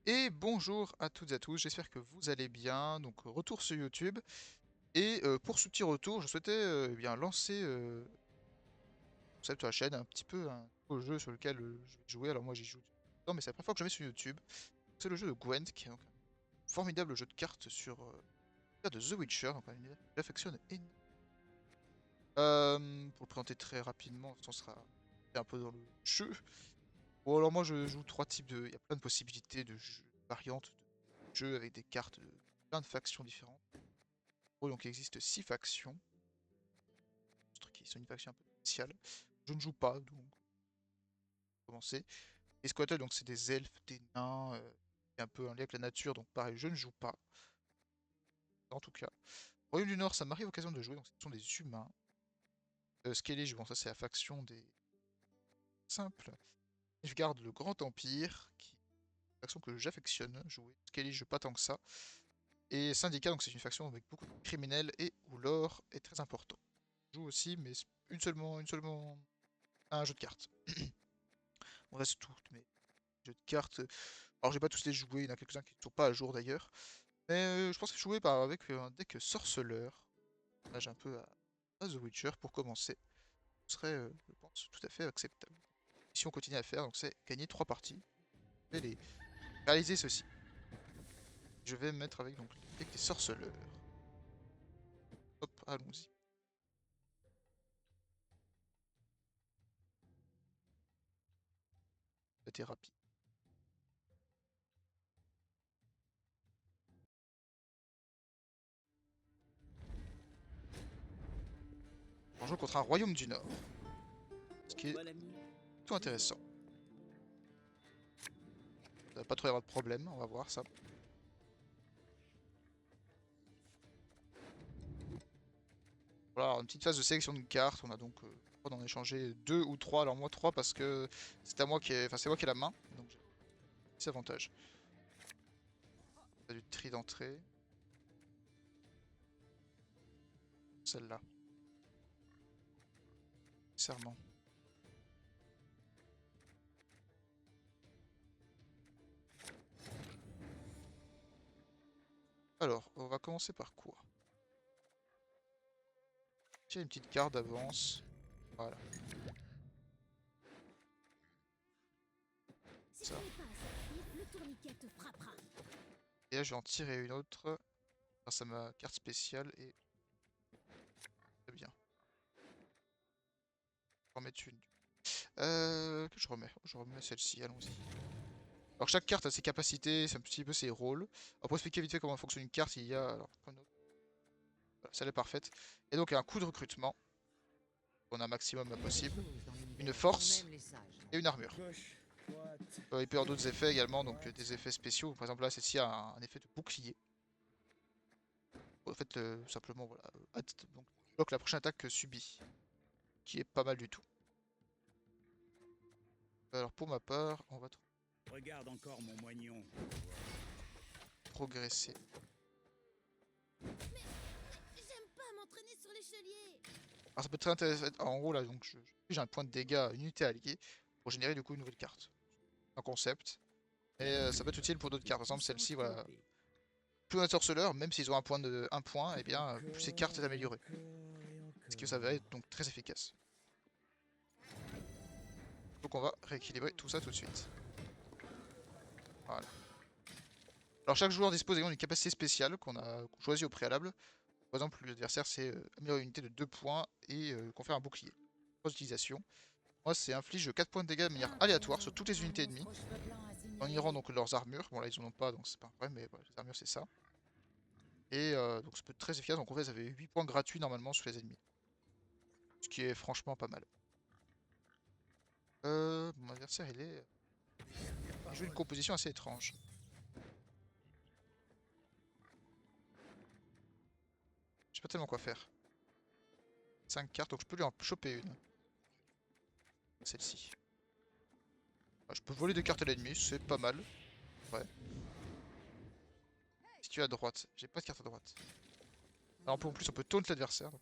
Et bonjour à toutes et à tous, j'espère que vous allez bien. Donc retour sur YouTube. Et pour ce petit retour, je souhaitais bien lancer concept sur la chaîne un petit peu un nouveau jeu sur lequel je vais jouer. Alors moi j'y joue depuis longtemps, mais c'est la première fois que je vais sur YouTube. C'est le jeu de Gwent, qui est donc un formidable jeu de cartes sur de The Witcher, donc un univers que j'affectionne énormément. Pour le présenter très rapidement, on sera un peu dans le jeu. Bon alors moi je joue trois types de. Il y a plein de possibilités de jeux, variantes de jeux avec des cartes de plein de factions différentes. Donc il existe 6 factions, qui sont une faction un peu spéciale. Je ne joue pas, donc commencer. Les squatters, donc c'est des elfes, des nains, un peu un lien avec la nature, donc pareil, je ne joue pas, en tout cas. Royaume du Nord, ça m'arrive l'occasion de jouer, donc ce sont des humains. Skellige, bon ça c'est la faction des simples. Je garde le Grand Empire, qui est une faction que j'affectionne jouer. Skellige, pas tant que ça. Et Syndicat, donc c'est une faction avec beaucoup de criminels et où l'or est très important. Je joue aussi, mais une seulement un jeu de cartes. On reste tout, mais jeux de cartes. Alors j'ai pas tous les joués, il y en a quelques-uns qui ne sont pas à jour d'ailleurs. Mais je pense que jouer avec un deck sorceleur, là j'ai un peu à The Witcher pour commencer, ce serait, je pense, tout à fait acceptable. Si on continue à faire, donc c'est gagner 3 parties. Je vais les réaliser ceci. Je vais me mettre avec donc le deck des sorceleurs. Hop, allons-y. La thérapie. On joue contre un royaume du Nord, ce qui est Mon ami, tout je sais. intéressant. Ça va pas trop y avoir de problème, on va voir ça. Voilà, une petite phase de sélection de cartes. On a donc le droit d'en échanger deux ou trois. Alors moi trois parce que c'est à moi qui ai, enfin c'est moi qui ai la main, donc j'ai des avantages. T'as du tri d'entrée, celle-là, serment. Alors, on va commencer par quoi? Tiens, une petite carte d'avance. Voilà, Si tu ça. n'es pas assertif, le tourniquet te frappera. Et là, je vais en tirer une autre grâce à ma carte spéciale et très bien. Je vais en mettre une. Que je remets? Je remets celle-ci, allons-y. Alors chaque carte a ses capacités, c'est un petit peu ses rôles. Alors pour expliquer vite fait comment fonctionne une carte, il y a alors voilà, celle est parfaite. Et donc un coup de recrutement, on a un maximum Il y a des possible, choses dans une l'univers, quand force même les sages. et une armure. Gauche, droite, Il peut y avoir d'autres effets également, donc droite. des effets spéciaux. Par exemple là, celle-ci a un effet de bouclier. En fait, simplement, voilà, donc, bloque la prochaine attaque que subit, qui est pas mal du tout. Alors pour ma part, on va Regarde encore mon moignon. progresser. J'aime pas m'entraîner sur l'échelier. Alors ça peut être très intéressant. En gros là, donc j'ai un point de dégâts à une unité alliée pour générer du coup une nouvelle carte. Un concept. Et ça peut être utile pour d'autres cartes. Par exemple, celle-ci, voilà. Plus on a sorceleur, même s'ils ont un point, et bien plus ces cartes est Encore et améliorée. encore et Ce qui ça va être encore. donc très efficace. Donc on va rééquilibrer tout ça tout de suite. Voilà. Alors chaque joueur dispose également d'une capacité spéciale qu'on a choisie au préalable. Par exemple, l'adversaire c'est améliorer une unité de 2 points et confère un bouclier. Trois utilisations. Moi c'est inflige 4 points de dégâts de manière aléatoire sur toutes les unités ennemies. En ignorant donc leurs armures. Bon là ils en ont pas donc c'est pas un problème, mais voilà, les armures c'est ça. Et donc ça peut être très efficace. Donc en fait ça fait 8 points gratuits normalement sur les ennemis. Ce qui est franchement pas mal. Mon adversaire il joue une composition assez étrange. Je sais pas tellement quoi faire. 5 cartes, donc je peux lui en choper une. Celle-ci. Ah, je peux voler deux cartes à l'ennemi, c'est pas mal. Ouais. Si tu es à droite, j'ai pas de carte à droite. Alors en plus on peut taunt l'adversaire, donc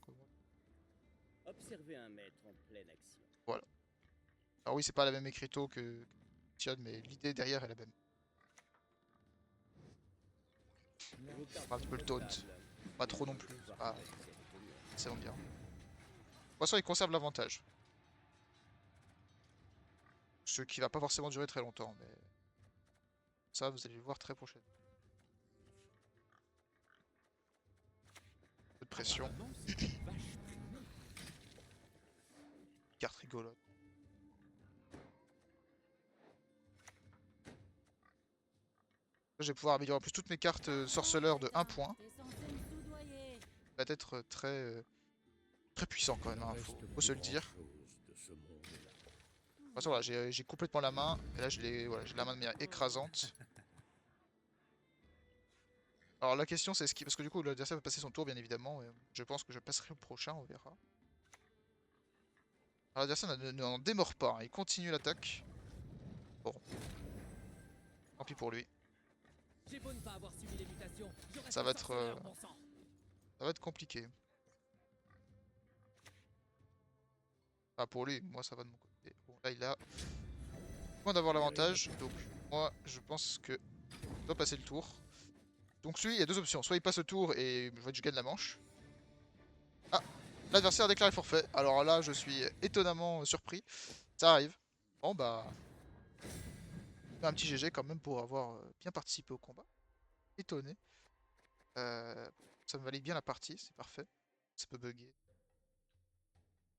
Observez un maître en pleine action. voilà. Alors oui c'est pas la même écriteau que Tion, mais l'idée derrière est la même. Vos cartes Un petit peu le taunt. comptables. Pas trop non plus. Voir Ah, avec cette tenue. c'est bien. De toute façon, il conserve l'avantage. Ce qui va pas forcément durer très longtemps, mais ça, vous allez le voir très prochainement. Peu de pression. Carte rigolote. Là, je vais pouvoir améliorer en plus toutes mes cartes sorceleurs de 1 point. T'es censé me soudoyer. Ça va être très puissant quand même, hein, faut se le dire. De toute façon, voilà, j'ai complètement la main. Et là, voilà, j'ai la main de manière écrasante. Alors la question c'est parce que du coup l'adversaire va passer son tour bien évidemment. Et je pense que je passerai au prochain, on verra. Alors l'adversaire n'en démord pas, hein, il continue l'attaque. Bon. Tant pis pour lui. J'ai beau ne pas avoir suivi les mutations, je reste Ça va un être, sorceleur, bon sang. Ça va être compliqué. Enfin pour lui, moi ça va de mon côté. Bon là il a moins d'avoir l'avantage. Donc moi je pense que je dois passer le tour. Donc lui il y a deux options. Soit il passe le tour et je gagne la manche. Ah, l'adversaire a déclaré forfait. Alors là je suis étonnamment surpris. Ça arrive. Bon bah. Un petit GG quand même pour avoir bien participé au combat. Étonné. Ça me valide bien la partie, c'est parfait. Ça peut bugger.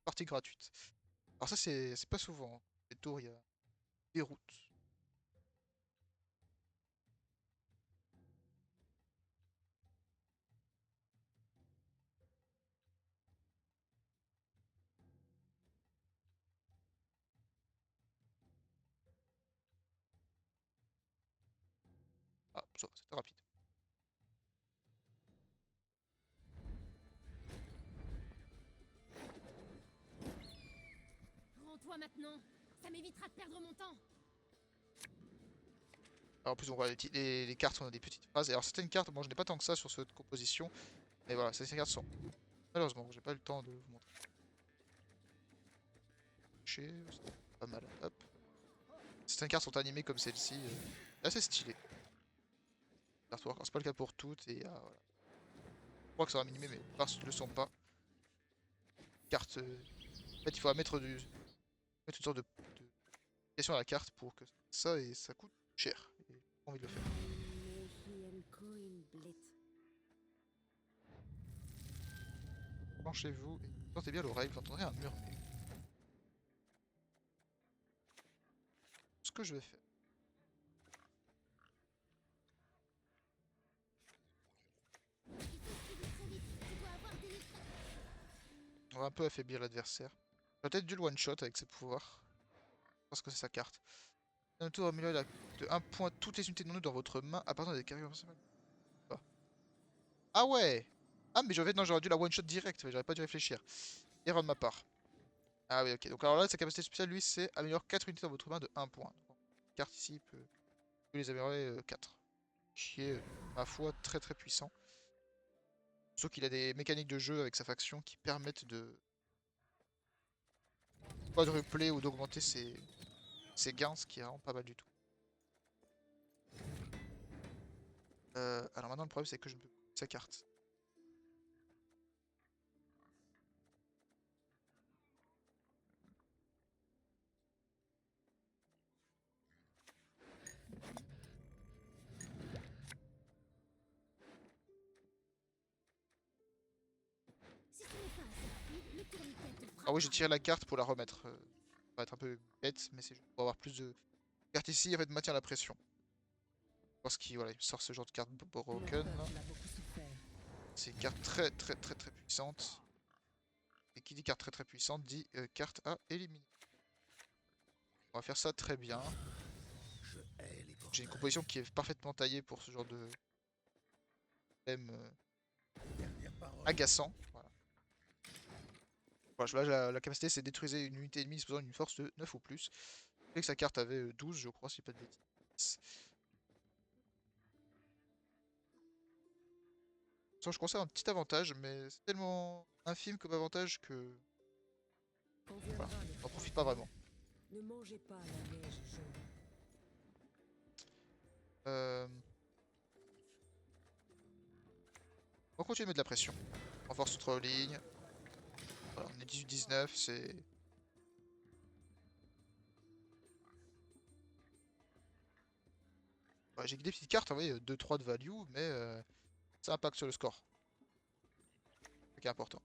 Partie gratuite. Alors ça c'est pas souvent. Les tours, il y a des routes. Ah, ça va, c'était rapide. Rends-toi maintenant. Ça m'évitera de perdre mon temps. Alors en plus on voit les cartes ont des petites phrases. Et alors certaines cartes, bon je n'ai pas tant que ça sur cette composition. Mais voilà, certaines cartes sont. Malheureusement, j'ai pas eu le temps de vous montrer. C'est pas mal. Hop. Certaines cartes sont animées comme celle-ci. Assez stylé. Artwork. Alors, c'est pas le cas pour toutes et voilà. Je crois que ça va minimer mais la plupart ne le sont pas. Carte. En fait il faut mettre une sorte de question à la carte pour que ça et ça coûte cher. Et j'ai pas envie de le faire. Penchez-vous et tentez bien l'oreille, vous entendrez un murmure. Ce que je vais faire. On va un peu affaiblir l'adversaire. Peut-être dû le one-shot avec ses pouvoirs. Parce que c'est sa carte. Un tour améliore de 1 point toutes les unités non neutres dans votre main à partir des carrières maximales. Ah ouais! Ah mais non, j'aurais dû la one-shot direct, mais j'aurais pas dû réfléchir. Erreur de ma part. Ah oui, ok. Donc alors là, sa capacité spéciale, lui, c'est améliorer 4 unités dans votre main de 1 point. Donc, carte ici peut les améliorer 4. Qui est, ma foi, très puissant. Sauf qu'il a des mécaniques de jeu avec sa faction qui permettent de quadrupler ou d'augmenter ses gains, ce qui est vraiment pas mal du tout. Alors maintenant, le problème, c'est que je ne peux plus sa carte. Si tu n'es pas assez rapide, le tourniquet te frappera. Ah oui, j'ai tiré la carte pour la remettre. Ça va être un peu bête, mais c'est juste pour avoir plus de cartes ici, en fait, maintient la pression. Parce qu'il voilà, il sort ce genre de carte broken. C'est une carte très puissante. Et qui dit carte très puissante dit carte à éliminer. On va faire ça très bien. J'ai une composition qui est parfaitement taillée pour ce genre de thème agaçant. Voilà. Voilà, là, la capacité c'est détruire une unité ennemie disposant d'une force de 9 ou plus. Et que sa carte avait 12, je crois, si pas de bêtises. Je conserve un petit avantage, mais c'est tellement infime comme avantage que voilà, on n'en profite pas vraiment. Ne mangez pas la neige jaune. Euh... On continue de mettre de la pression. Renforce notre ligne. Voilà, on est 18-19, c'est... Ouais, j'ai que des petites cartes, vous voyez, 2-3 de value, mais ça impacte sur le score. C'est ce qui est important.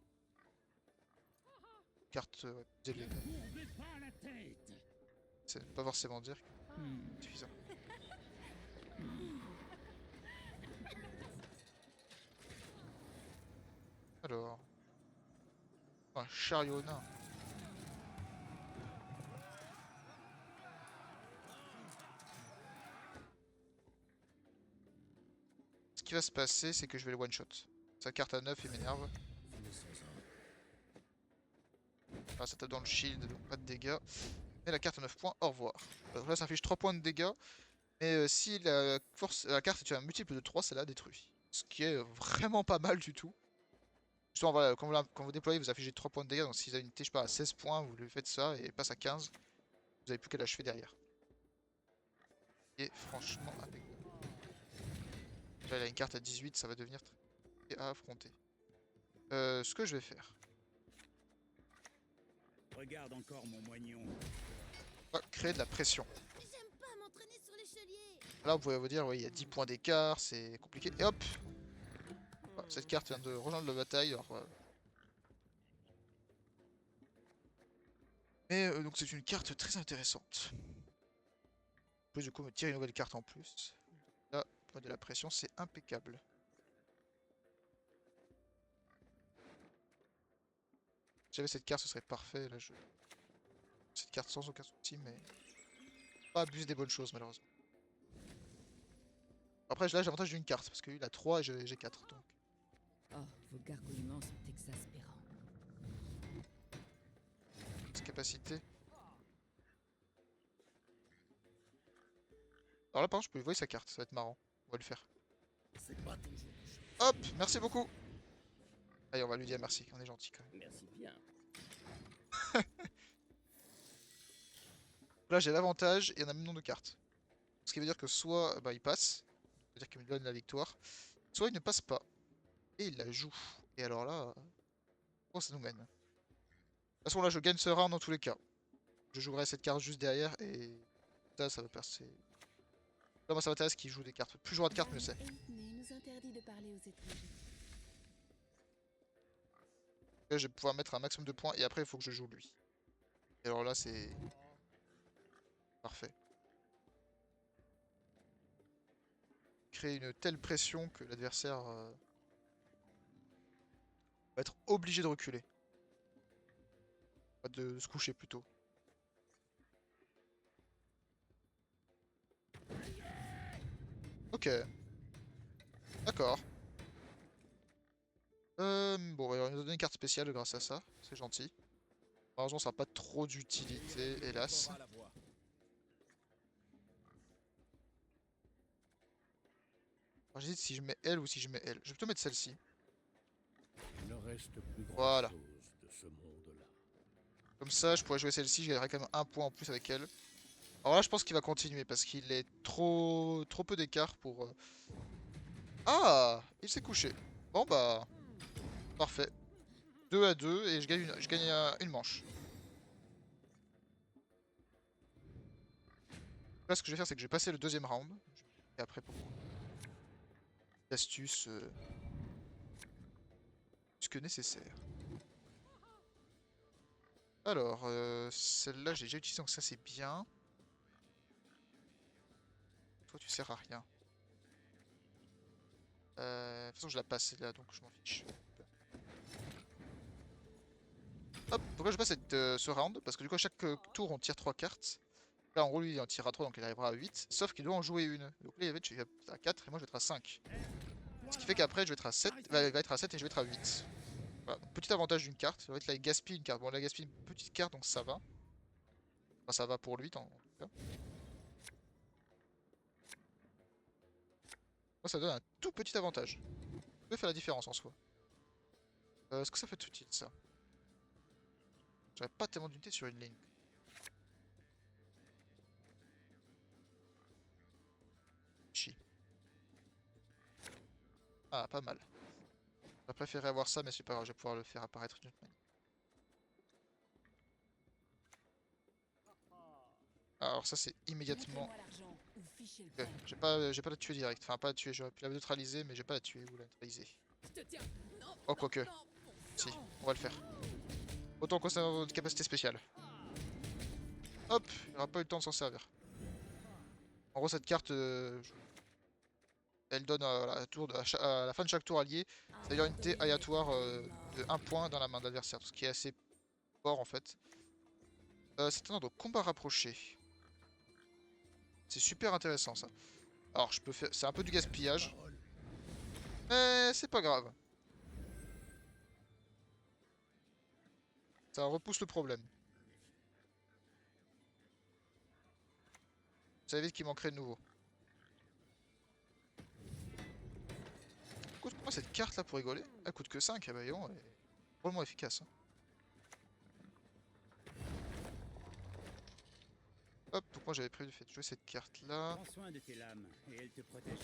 Carte plus élevée. C'est pas forcément dire que c'est suffisant. Alors... Un chariot nain. Ce qui va se passer, c'est que je vais le one-shot. Sa carte à 9, il m'énerve. Ah, ça tape dans le shield, donc pas de dégâts. Et la carte à 9 points, au revoir. Donc là, ça affiche 3 points de dégâts. Mais si la carte est un multiple de 3, ça la détruit. Ce qui est vraiment pas mal du tout. Justement, voilà, quand vous déployez, vous affichez 3 points de dégâts. Donc si vous avez une unité, je sais pas, à 16 points, vous lui faites ça et passe à 15. Vous avez plus qu'à l'achever derrière. Et franchement, impeccable. Là, il a une carte à 18, ça va devenir très à affronter. Ce que je vais faire. Regarde encore mon moignon. On va créer de la pression. J'aime pas m'entraîner sur l'échelier. Là, vous pouvez vous dire, oui, il y a 10 points d'écart, c'est compliqué. Et hop! Voilà, cette carte vient de rejoindre la bataille. Alors, voilà. Mais donc, c'est une carte très intéressante. Je peux du coup me tirer une nouvelle carte en plus. Là, pour de la pression, c'est impeccable. Si j'avais cette carte, ce serait parfait. Là, cette carte sans aucun souci, mais pas abuser des bonnes choses, malheureusement. Après, là, j'ai l'avantage d'une carte, parce qu'il a 3 et j'ai 4. Donc. Oh, vos gargouillements sont exaspérants. Cette capacité. Alors là, par contre, je peux lui voir sa carte, ça va être marrant. On va le faire. Hop, merci beaucoup. Allez, on va lui dire merci, on est gentil quand même. Merci bien. Là, j'ai l'avantage et on a le même nombre de cartes. Ce qui veut dire que soit bah, il passe, c'est-à-dire qu'il me donne la victoire, soit il ne passe pas et il la joue. Et alors là, oh, ça nous mène. De toute façon, là, je gagne ce round dans tous les cas. Je jouerai cette carte juste derrière et ça va passer. Là, moi, ça m'intéresse qu'il joue des cartes. Plus j'aurai de cartes, mieux c'est. nous interdit de parler aux étrangers. Là, je vais pouvoir mettre un maximum de points et après, il faut que je joue lui. Et alors là, c'est parfait. Créer une telle pression que l'adversaire va être obligé de reculer. De se coucher plutôt. Ok. D'accord. Bon, alors, il nous a donné une carte spéciale grâce à ça. C'est gentil. Malheureusement, ça n'a pas trop d'utilité, hélas. Alors, j'hésite si je mets elle ou si je mets elle. Je vais plutôt mettre celle-ci. Voilà. Comme ça, je pourrais jouer celle-ci, je gagnerais quand même un point en plus avec elle. Alors là, je pense qu'il va continuer parce qu'il est trop peu d'écart pour... Ah! Il s'est couché. Bon bah... Parfait. 2 à 2 et je gagne une manche. Là, ce que je vais faire, c'est que je vais passer le deuxième round. Et après, pour l'astuce... ce que nécessaire. Alors, celle-là, j'ai déjà utilisé, donc ça, c'est bien. Toi, tu sers à rien. De toute façon, je la passe celle-là, donc je m'en fiche. Hop, pourquoi je passe ce round? Parce que du coup, à chaque tour, on tire 3 cartes. Là, en gros, lui, il en tirera 3, donc il arrivera à 8. Sauf qu'il doit en jouer une. Donc là, il va être à 4 et moi, je vais être à 5. Ce qui fait qu'après, je vais être à 7. Il va être à 7 et je vais être à 8. Voilà. Petit avantage d'une carte. En fait, là, il gaspille une carte. Bon, là, il gaspille une petite carte, donc ça va. Enfin, ça va pour lui, en tout cas. Moi, ça donne un tout petit avantage. Ça peut faire la différence en soi. Est-ce que ça peut être utile, ça? J'avais pas tellement d'unités sur une ligne. Chi. Ah, pas mal. J'aurais préféré avoir ça, mais c'est pas grave, je vais pouvoir le faire apparaître d'une autre manière. Alors ça c'est immédiatement... Montrez-moi l'argent ou fichez le Ok, camp. j'ai pas la tuer direct, enfin pas la tuer, j'aurais pu la neutraliser, mais j'ai pas la tuer ou la neutraliser. Je te tiens. Non, Oh non, quoique, non, bon si, sang. on va le faire. Autant qu'on a notre capacité spéciale. Hop, il aura pas eu le temps de s'en servir. En gros cette carte, elle donne à la fin de chaque tour allié, c'est-à-dire une unité aléatoire de 1 point dans la main de l'adversaire, ce qui est assez fort en fait. C'est un ordre de combat rapproché. C'est super intéressant ça. Alors je peux faire, c'est un peu du gaspillage, mais c'est pas grave. Ça repousse le problème. Ça évite qu'il manquerait de nouveau. Coûte combien cette carte là pour rigoler? Elle coûte que 5, ah bah non, elle est drôlement efficace. Hein. Hop, donc moi j'avais prévu de jouer cette carte là. Prends soin de tes lames et elles te protègent.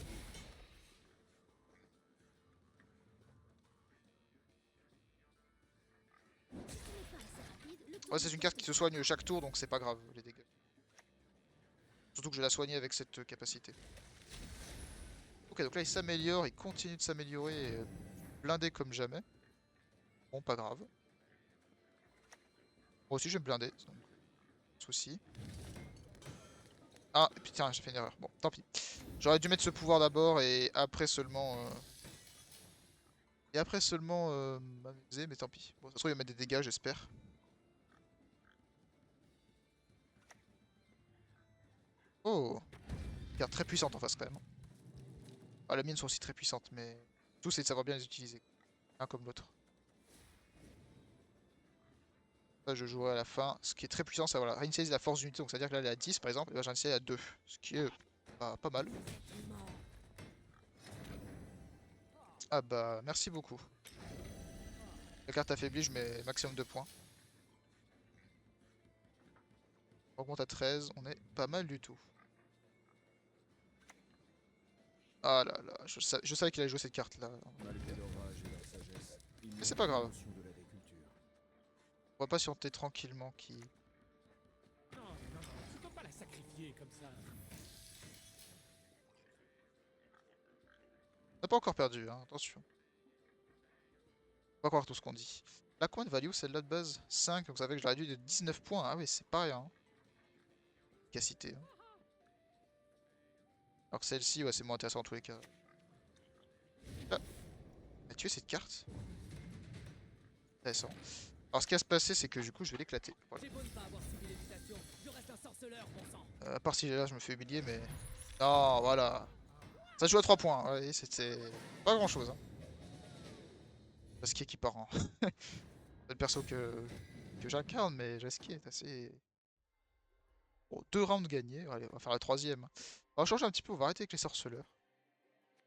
Si ce n'est pas assez rapide, le Ouais, c'est tourniquet une carte qui se soigne chaque tour donc c'est pas grave les dégâts. Surtout que je vais la soigner avec cette capacité. Ok, donc là il s'améliore, il continue de s'améliorer, blindé comme jamais. Bon, pas grave. Moi aussi je vais me blinder, donc, pas de soucis. Ah, putain, j'ai fait une erreur. Bon, tant pis. J'aurais dû mettre ce pouvoir d'abord et après seulement... m'amuser, mais tant pis. Bon, ça se trouve il va mettre des dégâts, j'espère. Oh! Carte très puissante en face quand même. Ah, les miennes sont aussi très puissantes, mais... Tout c'est de savoir bien les utiliser. L'un comme l'autre. Ça, je jouerai à la fin. Ce qui est très puissant, c'est voilà, réinitialiser la force d'unité. Donc, c'est-à-dire que là, elle est à 10 par exemple, et ben, j'en à 2. Ce qui est pas mal. Ah bah, merci beaucoup. La carte affaiblie, je mets maximum de points. On augmente à 13, on est pas mal du tout. Ah là là, je savais qu'il allait jouer cette carte là. Malgré leur rage et leur sagesse, ils Mais c'est n'ont pas pas grave. notion de l'agriculture. On va patienter tranquillement qui. Non, non, non, tu peux pas la sacrifier comme ça. On n'a pas encore perdu, hein, attention. On va croire tout ce qu'on dit. La coin de value, celle-là de base, 5, donc ça fait que je l'ai réduit de 19 points. Ah oui, c'est pas rien. Hein. Efficacité. Hein. Alors que celle-ci, ouais, c'est moins intéressant en tous les cas. Ah, on a tué cette carte. Intéressant. Alors ce qui va se passer, c'est que du coup, je vais l'éclater. Voilà. J'ai beau ne pas avoir suivi l'éducation, je reste un sorceleur, bon sang. À part si là, je me fais humilier, mais... Non, voilà. Ça joue à 3 points. Hein. Ouais, c'était pas grand-chose. Hein. Parce qu'il est qui part. Hein. C'est le perso que j'incarne, mais Jasky est assez... Bon, 2 rounds gagnés. Allez, on va faire la troisième. On va changer un petit peu, on va arrêter avec les sorceleurs.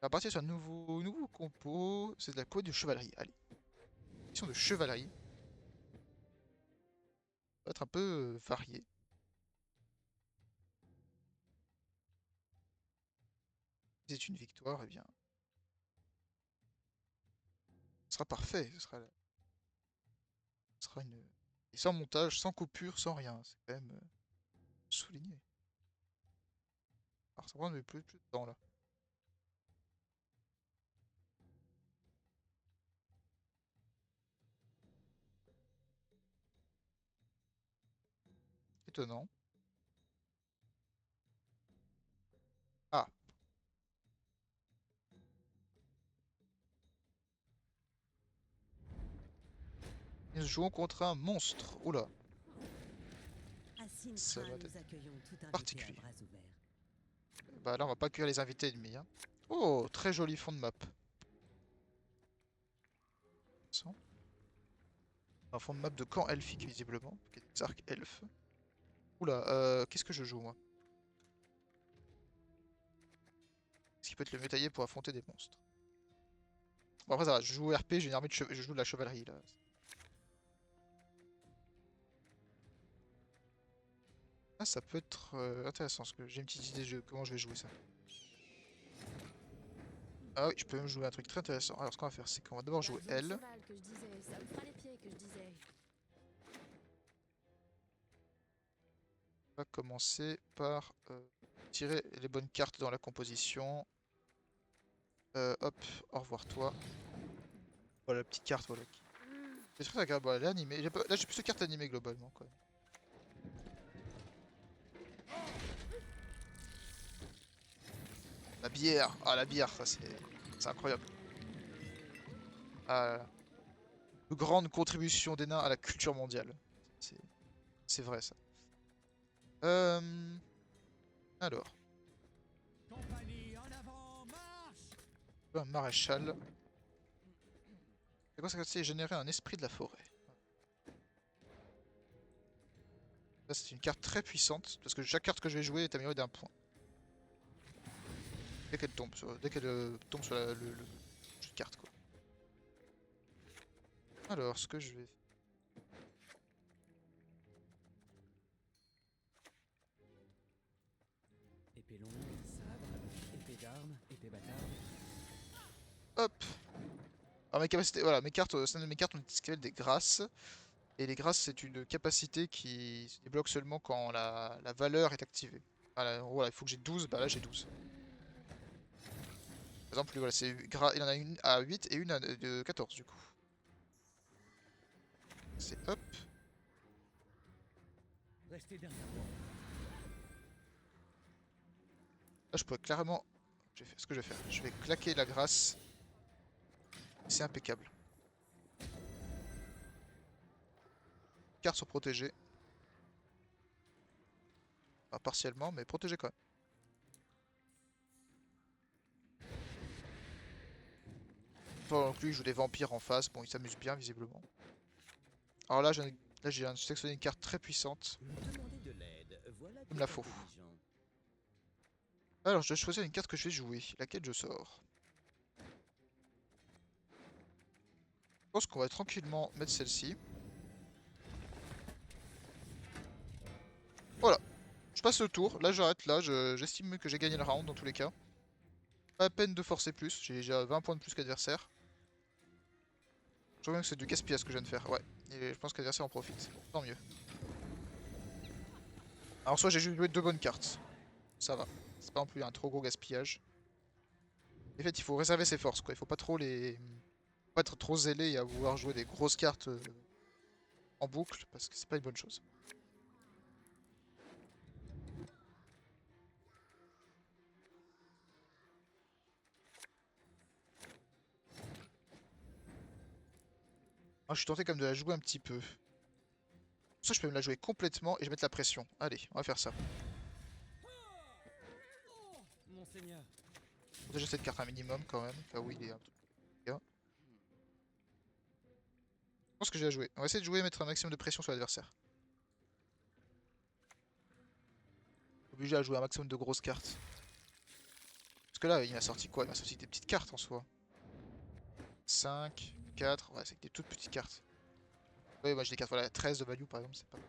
On va partir sur un nouveau compo. C'est de la couette de chevalerie. Allez. Mission de chevalerie. Ça va être un peu varié. Si c'est une victoire, eh bien... Ce sera parfait. Ce sera une... Et sans montage, sans coupure, sans rien. C'est quand même souligné. Alors ça prend plus de temps là. Étonnant. Ah. Nous jouons contre un monstre. Oula. À Ça Sintra, va nous être accueillons tout invité particulier. à bras ouverts. Bah là on va pas accueillir les invités ennemis. Hein. Oh, très joli fond de map. Un fond de map de camp elfique visiblement. Qui est des arcs elfes. Oula, qu'est-ce que je joue moi? Ce qui peut être le métaillé pour affronter des monstres. Bon après ça va, je joue au RP, j'ai une armée de je joue de la chevalerie là. Ah ça peut être intéressant parce que j'ai une petite idée de comment je vais jouer ça. Ah oui, je peux même jouer un truc très intéressant. Alors ce qu'on va faire, c'est qu'on va d'abord jouer La zone elle. cheval que je disais, ça me fera les pieds que je disais. On va commencer par tirer les bonnes cartes dans la composition. Hop, au revoir toi. Voilà la petite carte, voilà. C'est très agréable, voilà, elle est animée. Là j'ai plus de cartes animées globalement quand même. La bière, ah la bière, ça c'est incroyable. Ah, là là. Plus grande contribution des nains à la culture mondiale. C'est c'est vrai ça. Euh... Alors, Compagnie, en avant, marche! un maréchal. C'est quoi ça? C'est générer un esprit de la forêt. Là c'est une carte très puissante parce que chaque carte que je vais jouer est améliorée d'un point. Dès qu'elle tombe tombe sur le jeu de cartes quoi. Alors ce que je vais... Épée longue, sabre, épée d'armes, épée bâtarde. Hop! Alors mes capacités, voilà, mes cartes, au sein de mes cartes, on dit ce qu'elles des grâces. Et les grâces, c'est une capacité qui se débloque seulement quand la valeur est activée. Voilà, en gros, là, il faut que j'ai 12, bah là j'ai 12. Par exemple, lui, voilà, il en a une à 8 et une de 14 du coup. C'est hop. Restez derrière moi. Là, je pourrais clairement... ce que je vais faire, je vais claquer la grâce. C'est impeccable. Les cartes sont protégées. Enfin, partiellement, mais protégées quand même. Donc lui, il joue des vampires en face. Bon, il s'amuse bien, visiblement. Alors là, j'ai sélectionné une carte très puissante. Demander de l'aide, voilà Il me qui la est faut. intelligent. Alors, je dois choisir une carte que je vais jouer. Laquelle je sors? Je pense qu'on va tranquillement mettre celle-ci. Voilà. Je passe le tour. Là, j'arrête là. J'estime que j'ai gagné le round dans tous les cas. Pas la peine de forcer plus. J'ai déjà 20 points de plus qu'adversaire. Je vois bien que c'est du gaspillage ce que je viens de faire. Ouais. Et je pense qu'adversaire en profite. Bon, tant mieux. Alors, soit j'ai juste joué deux bonnes cartes. Ça va. C'est pas non plus un trop gros gaspillage. En fait, il faut réserver ses forces, quoi. Il faut pas trop les... Faut pas être trop zélé et à vouloir jouer des grosses cartes en boucle, parce que c'est pas une bonne chose. Ah, je suis tenté comme de la jouer un petit peu. Ça, je peux me la jouer complètement et je vais mettre la pression. Allez, on va faire ça. Monseigneur. Déjà cette carte un minimum quand même, cas où il est un peu... Je pense que j'ai à jouer. On va essayer de jouer et mettre un maximum de pression sur l'adversaire. Obligé à jouer un maximum de grosses cartes. Parce que là, il m'a sorti quoi? Il m'a sorti des petites cartes en soi. 5, 4, ouais, c'est des toutes petites cartes. Ouais, moi j'ai des cartes, voilà, 13 de value par exemple, c'est pas mal.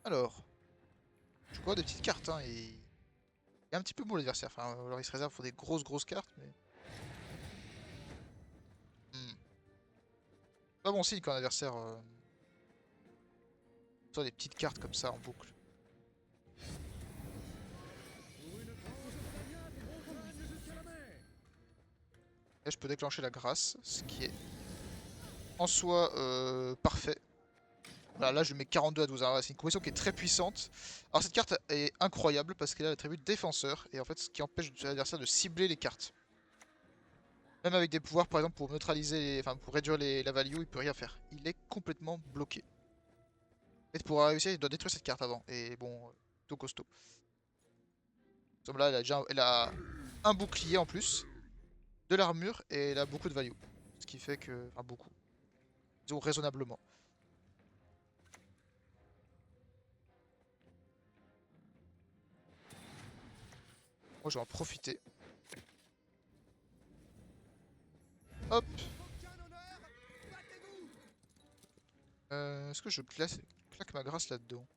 Alors, je crois des petites cartes, hein, et... Il est un petit peu mou l'adversaire, enfin, alors il se réserve pour des grosses cartes, mais... Pas bon signe quand un adversaire sort des petites cartes comme ça en boucle. Là je peux déclencher la grâce, ce qui est en soi parfait. Voilà, là je mets 42 à 12, hein. C'est une composition qui est très puissante. Alors cette carte est incroyable parce qu'elle a l'attribut de défenseur, et en fait ce qui empêche l'adversaire de cibler les cartes. Même avec des pouvoirs par exemple pour neutraliser, enfin pour réduire la value, il peut rien faire. Il est complètement bloqué. Et pour réussir, il doit détruire cette carte avant. Et bon, tout costaud. Comme là, elle a un bouclier en plus, de l'armure, et elle a beaucoup de value. Ce qui fait que... Enfin beaucoup. Disons raisonnablement. Moi je vais en profiter. Hop. Est-ce que je claque ma grâce là-dedans?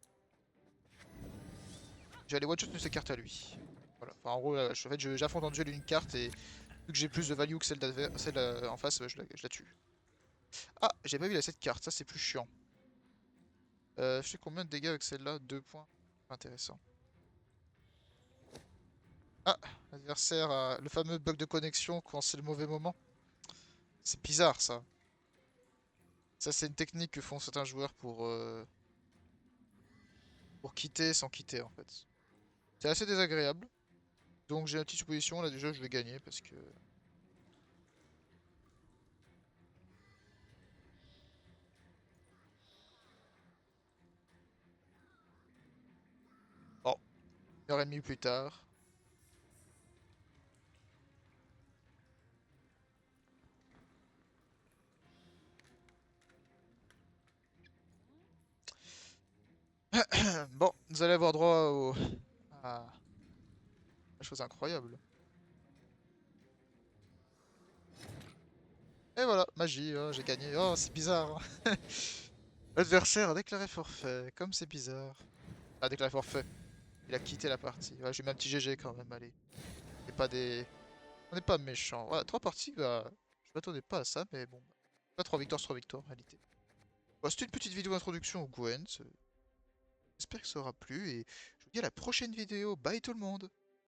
J'ai les one-shot de ses cartes à lui. Voilà. Enfin, en gros, en fait, j'affronte en duel une carte et vu que j'ai plus de value que celle, en face, je la tue. Ah, j'ai pas vu cette carte, ça c'est plus chiant. Je fais combien de dégâts avec celle-là? 2 points. Intéressant. Ah, l'adversaire a le fameux bug de connexion quand c'est le mauvais moment. C'est bizarre ça. Ça c'est une technique que font certains joueurs pour quitter sans quitter en fait. C'est assez désagréable. Donc j'ai une petite supposition, là déjà je vais gagner parce que... Bon, 1h30 plus tard. Bon, vous allez avoir droit à la chose incroyable. Et voilà, magie, oh, j'ai gagné. Oh, c'est bizarre. L'adversaire a déclaré forfait, comme c'est bizarre. A déclaré forfait. Il a quitté la partie. Ouais, j'ai mis un petit GG quand même, allez. Et pas des... On n'est pas méchants. Voilà, 3 parties, bah... Je m'attendais pas à ça, mais bon. Pas 3 victoires, c'est 3 victoires, en réalité. Bon, c'était une petite vidéo d'introduction au Gwent. J'espère que ça aura plu, et je vous dis à la prochaine vidéo. Bye tout le monde!